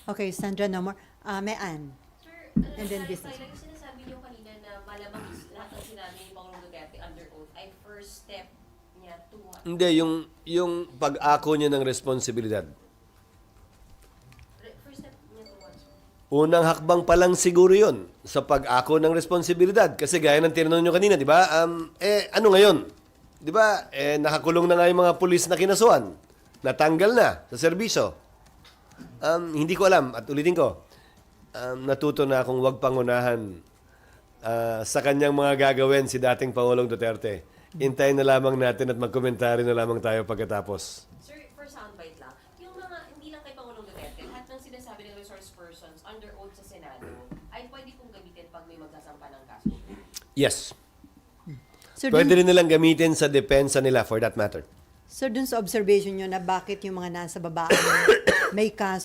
Okay, Sandra, no more. May Ann. Sir, And then business. yung sinasabi niyo kanina na malamang lahat ng sinabi ni Pangulong Duterte under oath ay first step niya to Hindi, yung pag-ako niya ng responsibilidad. first step niya to what? Unang hakbang pa lang siguro yun sa pag-ako ng responsibilidad. Kasi gaya ng tinanong nyo kanina, di ba? Ano ngayon? Di ba? Nakakulong na nga yung mga pulis na kinasuhan. Natanggal na sa serbisyo. Hindi ko alam. At ulitin ko, natuto na akong wag pangunahan sa kanyang mga gagawin si dating Pangulong Duterte. Hintayin na lamang natin at magkomentary na lamang tayo pagkatapos. Sir, for soundbite lang, yung mga, hindi lang kay Pangulong Duterte, lahat ng sinasabi ng resource persons under oath sa Senado ay pwede pong gamitin pag may magsasampa ng kaso. Yes. Sir, Pwede dun, rin nilang gamitin sa depensa nila for that matter. sir, dun sa observation nyo na bakit yung mga nasa baba may kaso